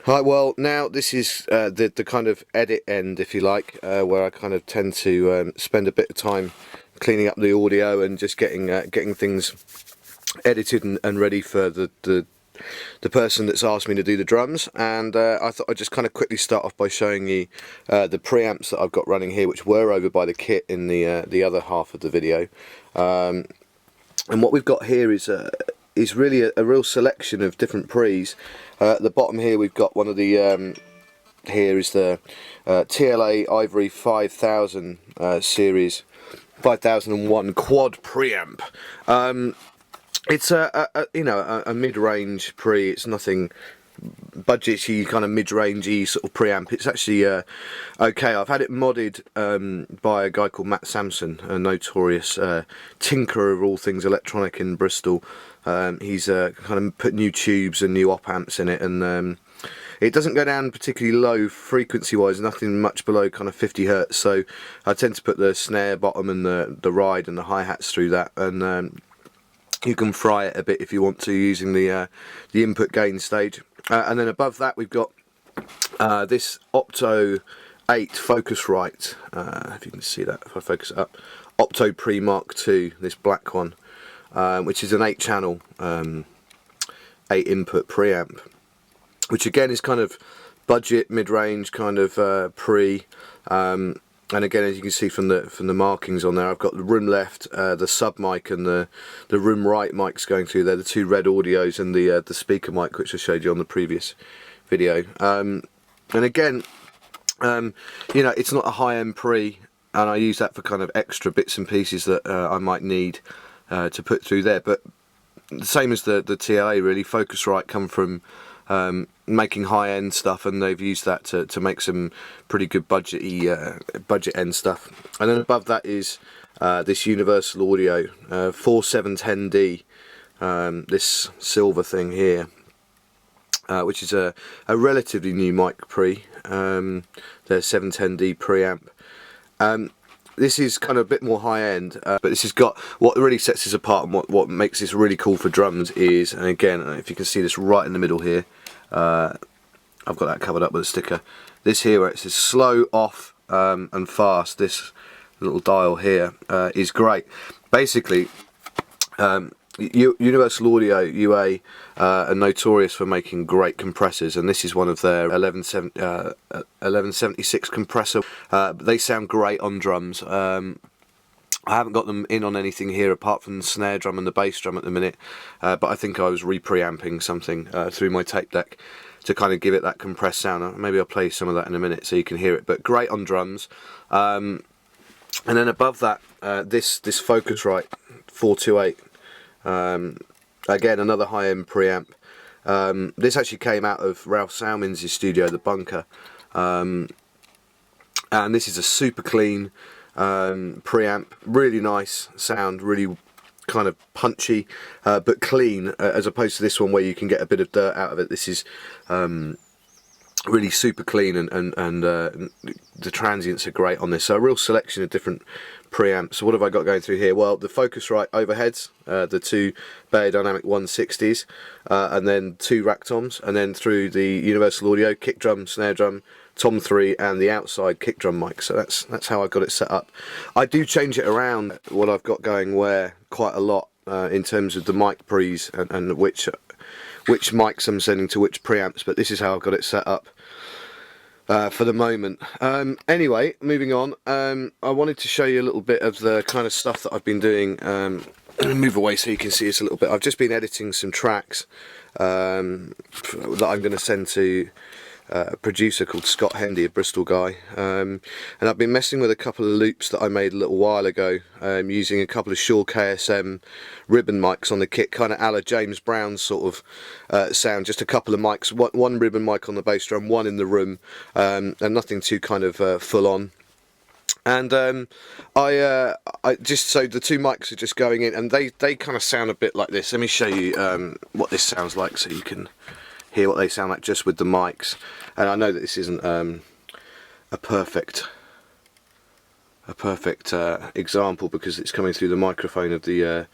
Right, well, now this is the kind of edit end, if you like, where I kind of tend to spend a bit of time cleaning up the audio and just getting things edited and ready for the person that's asked me to do the drums. And I thought I'd just kind of quickly start off by showing you the preamps that I've got running here, which were over by the kit in the other half of the video. And what we've got here is really a real selection of different pre's. At the bottom here we've got one of the here is the TLA Ivory 5000 series 5001 quad preamp. It's a mid-range pre. It's nothing budgety, kind of mid-rangey sort of preamp. It's actually okay. I've had it modded by a guy called Matt Sampson, a notorious tinkerer of all things electronic in Bristol. He's kind of put new tubes and new op amps in it, and it doesn't go down particularly low frequency wise, nothing much below kind of 50 Hertz. So I tend to put the snare bottom and the ride and the hi-hats through that, and you can fry it a bit if you want to, using the input gain stage. And then above that we've got this Opto 8 Focusrite, if you can see that if I focus it up, Opto Pre Mark II, this black one, which is an 8-channel 8 input preamp, which again is kind of budget, mid-range kind of pre. And again, as you can see from the markings on there, I've got the room left, the sub mic, and the room right mics going through there, the two red audios, and the speaker mic, which I showed you on the previous video. And again, you know, it's not a high-end pre, and I use that for kind of extra bits and pieces that I might need to put through there. But the same as the TLA, really, Focusrite come from making high-end stuff, and they've used that to make some pretty good budget end stuff. And then above that is this Universal Audio 4710D, this silver thing here, which is a relatively new mic pre, their 710D preamp. This is kind of a bit more high-end, but this has got, what really sets this apart and what makes this really cool for drums is, and again, if you can see this right in the middle here, I've got that covered up with a sticker. This here, where it says slow, off, and fast, this little dial here is great. Basically, Universal Audio UA are notorious for making great compressors, and this is one of their 1176 compressor. They sound great on drums. I haven't got them in on anything here apart from the snare drum and the bass drum at the minute, but I think I was re-preamping something through my tape deck to kind of give it that compressed sound. Maybe I'll play some of that in a minute so you can hear it, but great on drums. And then above that, this Focusrite 428, again another high-end preamp. This actually came out of Ralph Salmins' studio, the Bunker, and this is a super clean preamp, really nice sound, really kind of punchy, but clean, as opposed to this one where you can get a bit of dirt out of it. This is really super clean, and the transients are great on this. So a real selection of different preamps. So what have I got going through here? Well, the Focusrite overheads, the two Beyerdynamic 160s, and then two rack toms, and then through the Universal Audio kick drum, snare drum, tom 3, and the outside kick drum mic. So that's how I got it set up. I do change it around, what I've got going where, quite a lot in terms of the mic pre's and which mics I'm sending to which preamps, but this is how I've got it set up for the moment. Anyway, moving on, I wanted to show you a little bit of the kind of stuff that I've been doing. Move away so you can see us a little bit. I've just been editing some tracks that I'm going to send to a producer called Scott Hendy, a Bristol guy, and I've been messing with a couple of loops that I made a little while ago, using a couple of Shure KSM ribbon mics on the kit, kind of a la James Brown sort of sound, just a couple of mics, one ribbon mic on the bass drum, one in the room, and nothing too kind of full on. And I just, so the two mics are just going in, and they kind of sound a bit like this. Let me show you what this sounds like so you can hear what they sound like just with the mics. And I know that this isn't a perfect example because it's coming through the microphone of the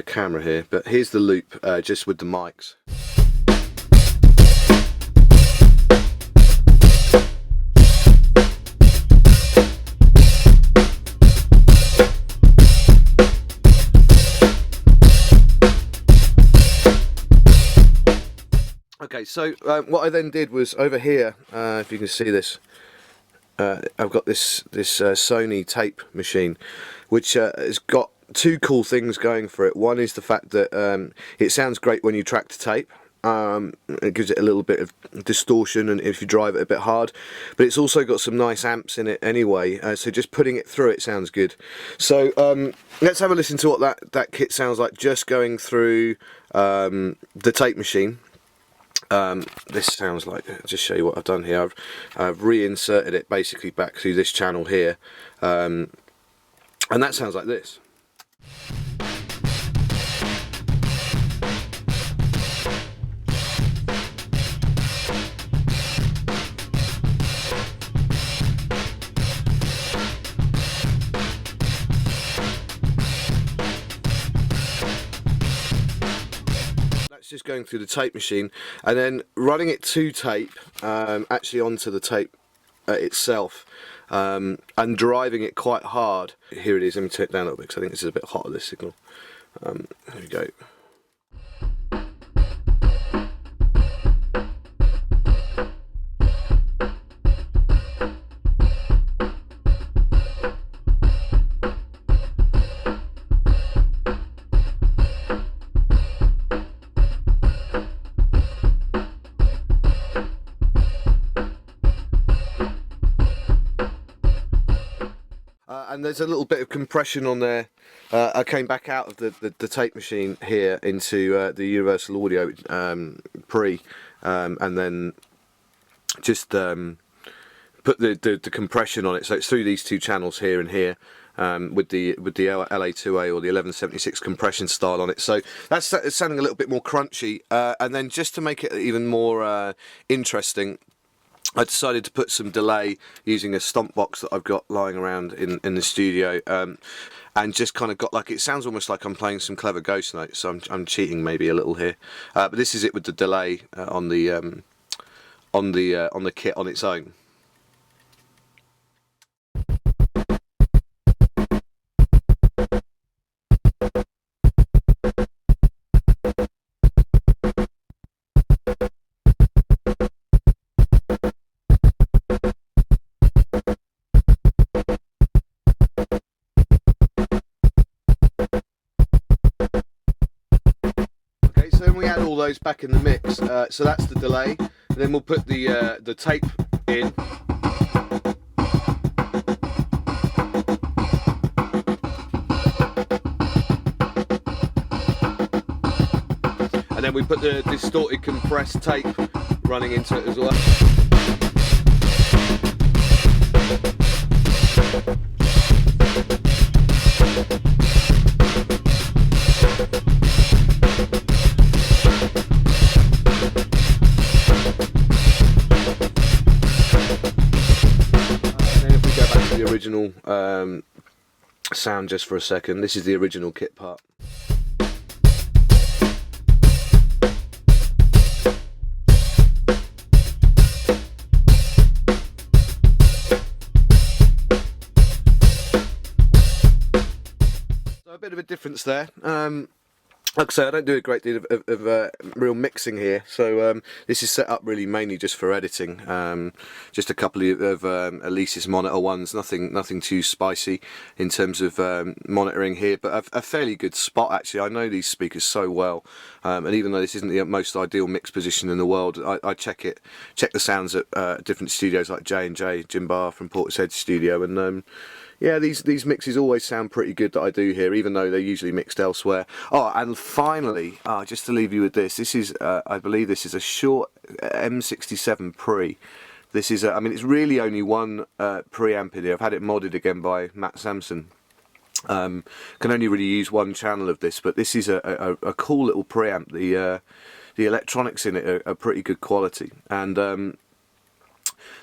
camera here, but here's the loop just with the mics. Okay, so what I then did was over here, if you can see this, I've got this Sony tape machine, which has got two cool things going for it. One is the fact that it sounds great when you track to tape. It gives it a little bit of distortion, and if you drive it a bit hard, but it's also got some nice amps in it anyway, so just putting it through it sounds good. So let's have a listen to what that kit sounds like just going through the tape machine. This sounds like, just show you what I've done here, I've reinserted it basically back through this channel here, and that sounds like this. Just going through the tape machine and then running it to tape, actually onto the tape itself, and driving it quite hard. Here it is. Let me turn it down a little bit because I think this is a bit hotter, this signal. There we go. And there's a little bit of compression on there. I came back out of the tape machine here into the Universal Audio Pre, and then just put the compression on it. So it's through these two channels here and here, with the LA2A or the 1176 compression style on it. So that's sounding a little bit more crunchy. And then just to make it even more interesting, I decided to put some delay using a stomp box that I've got lying around in the studio, and just kind of got, like, it sounds almost like I'm playing some clever ghost notes, so I'm cheating maybe a little here, but this is it with the delay on the kit on its own. So then we add all those back in the mix, so that's the delay, and then we'll put the tape in. And then we put the distorted compressed tape running into it as well. Original sound just for a second. This is the original kit part. So a bit of a difference there. Like I say, I don't do a great deal of real mixing here, so this is set up really mainly just for editing. Just a couple of Alesis monitor ones, nothing too spicy in terms of monitoring here, but a fairly good spot actually. I know these speakers so well, and even though this isn't the most ideal mix position in the world, I check the sounds at different studios like J&J, Jim Barr from Portishead Studio, and yeah, these mixes always sound pretty good that I do here, even though they're usually mixed elsewhere. Oh, and finally, just to leave you with this is, I believe this is a short M67 Pre. This is, I mean, it's really only one preamp in here. I've had it modded again by Matt Sampson. Can only really use one channel of this, but this is a cool little preamp. The electronics in it are pretty good quality, and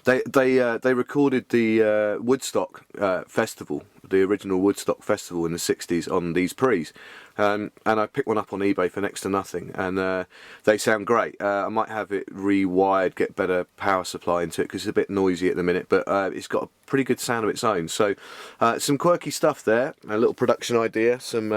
they recorded the Woodstock festival the original Woodstock Festival in the 60s on these pre's. And I picked one up on eBay for next to nothing, and they sound great. I might have it rewired, get better power supply into it because it's a bit noisy at the minute, but it's got a pretty good sound of its own. So some quirky stuff there, a little production idea, some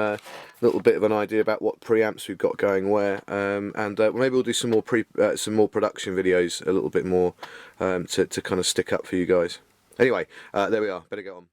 little bit of an idea about what preamps we've got going where, and maybe we'll do some more production videos a little bit more to kind of stick up for you guys. Anyway, there we are, better get on.